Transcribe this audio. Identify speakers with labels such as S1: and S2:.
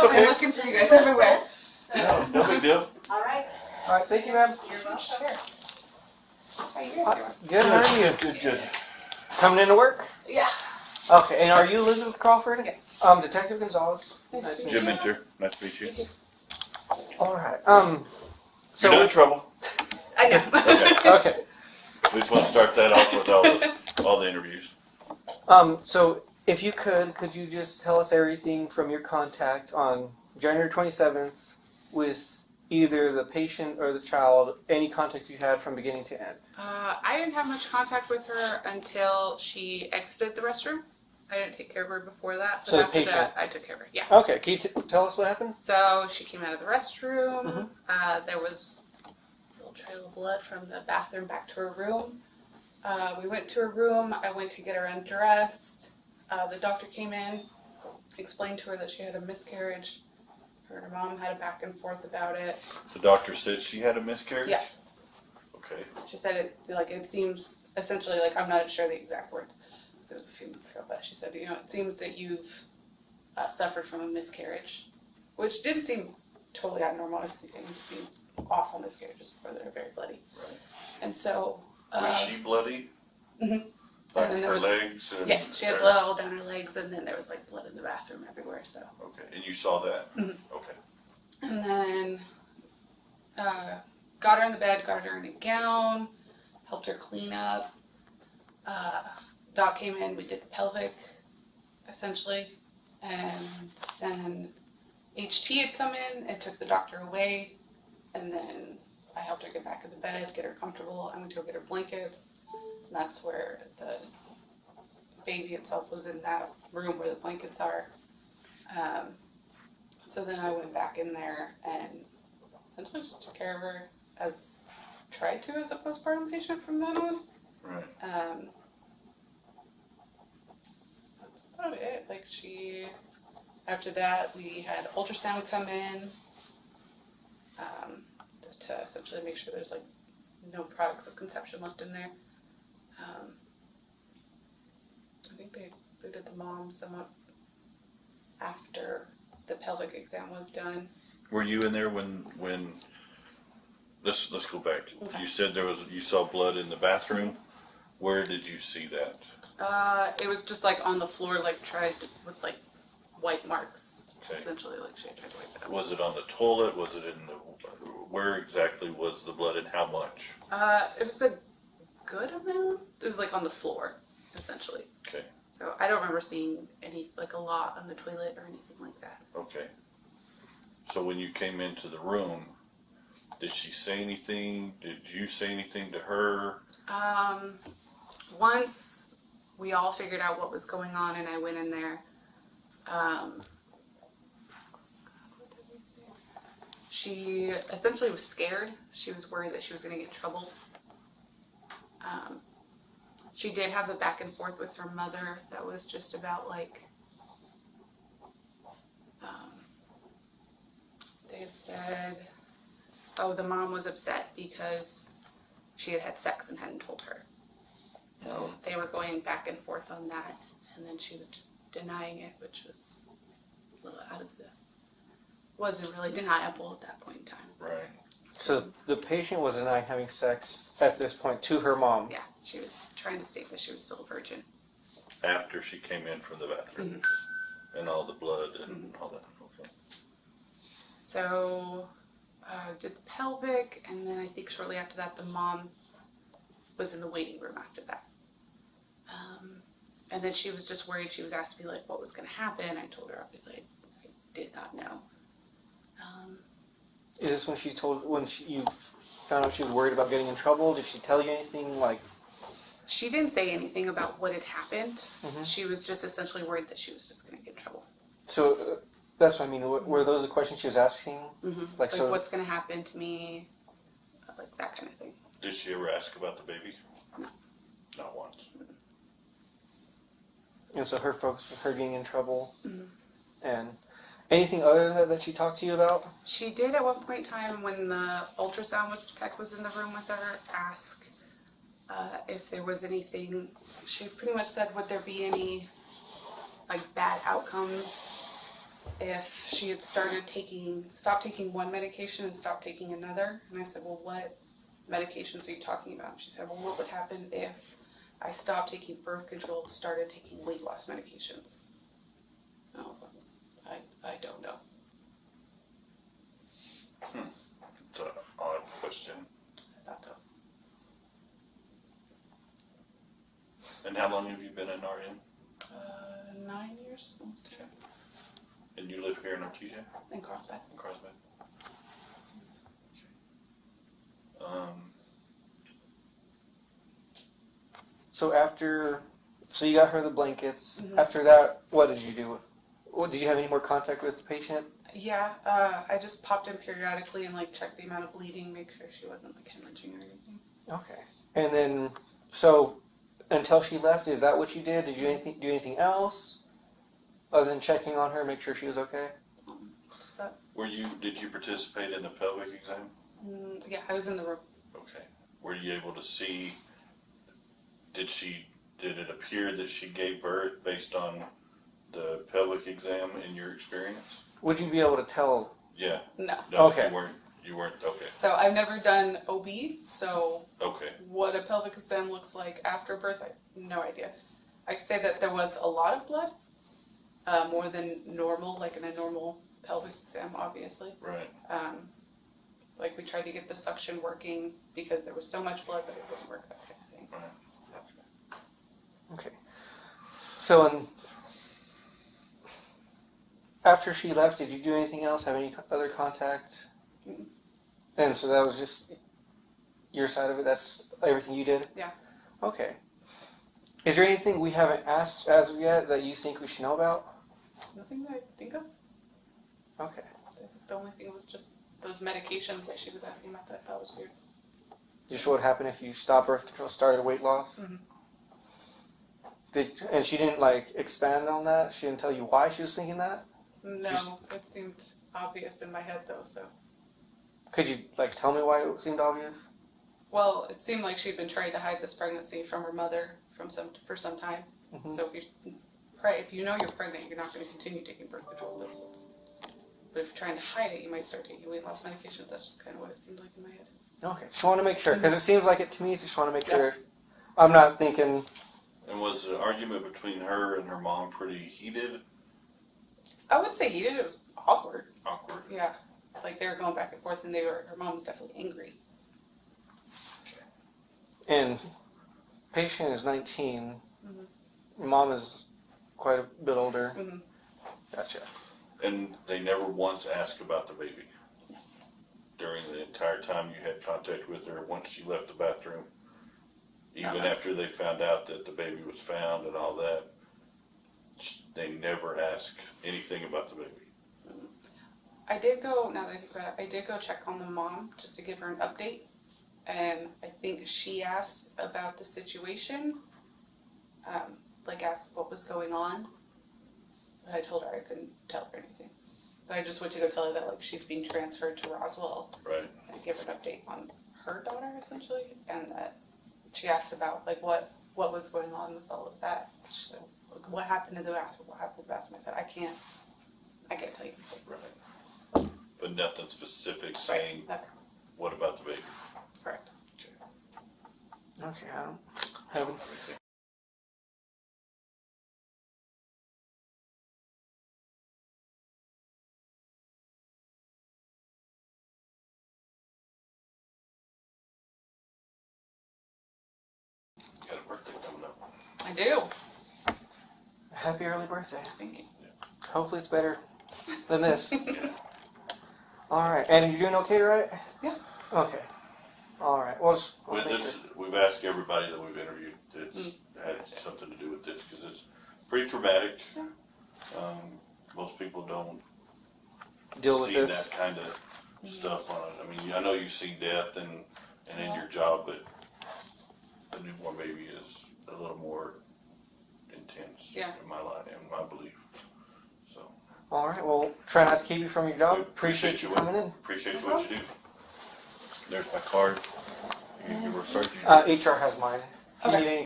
S1: okay.
S2: I'm looking for you guys everywhere.
S1: No big deal.
S3: All right.
S4: All right, thank you, ma'am.
S3: You're welcome.
S2: Sure. How you guys doing?
S4: Good, how are you?
S1: Good.
S4: Coming into work?
S2: Yeah.
S4: Okay, and are you Elizabeth Crawford?
S2: Yes.
S4: Detective Gonzalez.
S2: Nice to meet
S1: Jim
S2: you.
S1: Minter, nice to meet you.
S4: All right. So
S1: You're not in trouble.
S2: I know.
S1: Okay.
S4: okay.
S1: We just want to start that off with all the interviews.
S4: So if you could you just tell us everything from your contact on January 27th with either the patient or the child, any contact you had from beginning to end?
S2: I didn't have much contact with her until she exited the restroom. I didn't take care of her before that, but
S4: So the
S2: after
S4: patient.
S2: that, I took care of her. Yeah.
S4: Okay, can you tell us what happened?
S2: So she came out of the restroom.
S4: Mhm.
S2: There was a little trail of blood from the bathroom back to her room. We went to her room. I went to get her undressed. The doctor came in, explained to her that she had a miscarriage. Her and her mom had a back and forth about it.
S1: The doctor said she had a miscarriage?
S2: Yeah.
S1: Okay.
S2: She said it seems, essentially, I'm not sure the exact words, because it was a few months ago, but she said, it seems that you've suffered from a miscarriage, which didn't seem totally abnormal. It seemed awful miscarriages before they were very bloody.
S1: Right.
S2: And so...
S1: Was she bloody?
S2: Mm-hmm.
S1: Like
S2: And then there
S1: her
S2: was,
S1: legs? And
S2: yeah, she had blood all down her legs, and then there was blood in the bathroom everywhere, so...
S1: Okay, and you saw that?
S2: Mhm.
S1: Okay.
S2: And then got her in the bed, got her in a gown, helped her clean up. Doc came in, we did the pelvic, essentially, and then HT had come in and took the doctor away, and then I helped her get back in the bed, get her comfortable. I went to go get her blankets, and that's where the baby itself was in that room where the blankets are. So then I went back in there and essentially just took care of her tried to as a postpartum patient from then on.
S1: Right.
S2: That's about it. After that, we had ultrasound come in to essentially make sure there's no products of conception left in there. I think they did the mom somewhat after the pelvic exam was done.
S1: Were you in there when let's go back.
S2: Okay.
S1: You said you saw blood in the bathroom. Where did you see that?
S2: It was just on the floor, tried with white marks.
S1: Okay.
S2: Essentially, she had tried to wipe it up.
S1: Was it on the toilet? Was it in the? Where exactly was the blood and how much?
S2: It was a good amount. It was on the floor, essentially.
S1: Okay.
S2: So I don't remember seeing any a lot on the toilet or anything like that.
S1: Okay. So when you came into the room, did she say anything? Did you say anything to her?
S2: Once we all figured out what was going on and I went in there, she essentially was scared. She was worried that she was going to get in trouble. She did have the back and forth with her mother that was just about they had said, the mom was upset because she had had sex and hadn't told her. So they were going back and forth on that, and then she was just denying it, which was a little wasn't really deniable at that point in time.
S1: Right.
S4: So the patient was denying having sex at this point to her mom.
S2: Yeah, she was trying to state that she was still a virgin.
S1: After she came in from the bathroom and all the blood and all that. Okay.
S2: So did the pelvic, and then I think shortly after that the mom was in the waiting room after that. And then she was just worried. She was asking me what was going to happen. I told her obviously I did not know.
S4: Is this when you found out she was worried about getting in trouble? Did she tell you anything
S2: She didn't say anything about what had happened.
S4: Mhm.
S2: She was just essentially worried that she was just going to get in trouble.
S4: So that's what I mean. Were those the questions she was asking?
S2: So what's going to happen to me? That kind of thing.
S1: Did she ever ask about the baby?
S2: No.
S1: Not once.
S4: And so her focus was her getting in trouble. And anything other than that she talked to you about?
S2: She did at one point in time when the ultrasound tech was in the room with her ask if there was anything. She pretty much said, would there be any bad outcomes if she had stopped taking one medication and stopped taking another. And I said, well, what medications are you talking about? And she said, well, what would happen if I stopped taking birth control, started taking weight loss medications? And I was like, I don't know.
S1: It's an odd question.
S2: I thought so.
S1: And how long have you been in RN?
S2: 9 years, almost 10.
S1: And you live here in Artesia?
S2: In Crawford.
S1: In Carlsbad?
S4: So you got her the blankets.
S2: Mm-hmm.
S4: After that, what did you do? Did you have any more contact with the patient?
S2: Yeah, I just popped in periodically and checked the amount of bleeding, make sure she wasn't hemorrhaging or anything.
S4: Okay. And then, so until she left, is that what you did? Did you do anything else other than checking on her, make sure she was okay?
S2: Just that.
S1: Did you participate in the pelvic exam?
S2: Yeah, I was in the room.
S1: Okay. Were you able to see, did it appear that she gave birth based on the pelvic exam in your experience?
S4: Would you be able to tell?
S1: Yeah.
S2: No.
S4: Okay.
S1: You weren't, okay.
S2: So I've never done OB, so
S1: Okay.
S2: what a pelvic exam looks like after birth, I have no idea. I could say that there was a lot of blood, more than normal, like in a normal pelvic exam, obviously.
S1: Right.
S2: We tried to get the suction working because there was so much blood, but it wouldn't work, that kind of thing.
S1: Right.
S2: So.
S4: Okay. So, after she left, did you do anything else? Have any other contact?
S2: Mm-mm.
S4: And so that was just your side of it? That's everything you did?
S2: Yeah.
S4: Okay. Is there anything we haven't asked as of yet that you think we should know about?
S2: Nothing that I think of.
S4: Okay.
S2: The only thing was just those medications that she was asking about. That was weird.
S4: Just what happened if you stopped birth control, started weight loss?
S2: Mm-hmm.
S4: And she didn't expand on that? She didn't tell you why she was thinking that?
S2: No, it seemed obvious in my head though, so.
S4: Could you tell me why it seemed obvious?
S2: Well, it seemed like she'd been trying to hide this pregnancy from her mother for some time.
S4: Mm-hmm.
S2: So if you know you're pregnant, you're not going to continue taking birth control pills. But if you're trying to hide it, you might start taking weight loss medications. That's just kind of what it seemed like in my head.
S4: Okay, just want to make sure, because it seems like it to me, just want to make sure. I'm not thinking...
S1: And was the argument between her and her mom pretty heated?
S2: I wouldn't say heated. It was awkward.
S1: Awkward?
S2: Yeah. They were going back and forth, and her mom was definitely angry.
S1: Okay.
S4: And patient is 19.
S2: Mm-hmm.
S4: Mom is quite a bit older.
S2: Mm-hmm.
S4: Gotcha.
S1: And they never once asked about the baby? During the entire time you had contact with her, once she left the bathroom? Even after they found out that the baby was found and all that, they never asked anything about the baby?
S2: I did go, now that I think about it, I did go check on the mom just to give her an update. And I think she asked about the situation, asked what was going on. But I told her I couldn't tell her anything. So I just went to go tell her that she's being transferred to Roswell.
S1: Right.
S2: And give her an update on her daughter, essentially. And that she asked about what was going on with all of that. She said, what happened in the bathroom? What happened in the bathroom? I said, I can't tell you anything.
S1: Right. But nothing specific saying,
S2: That's
S1: what about the baby?
S2: correct.
S4: Okay, I don't have...
S1: You got a birthday coming up.
S2: I do.
S4: Happy early birthday.
S2: Thank you.
S4: Hopefully it's better than this. Alright, and you're doing okay, right?
S2: Yeah.
S4: Okay. Alright, well,
S1: We've asked everybody that we've interviewed that's had something to do with this, because it's pretty traumatic.
S2: Yeah.
S1: Most people don't
S4: deal with
S1: see
S4: this.
S1: that kind of stuff on it. I mean, I know you see death and in your job, but a newborn baby is a little more intense in my life, in my belief. So.
S4: Alright, well, try not to keep you from your job.
S1: We
S4: Appreciate you coming in.
S1: Appreciate what you do. There's my card. You referred to.
S4: HR has mine. If you
S2: Okay.
S4: need any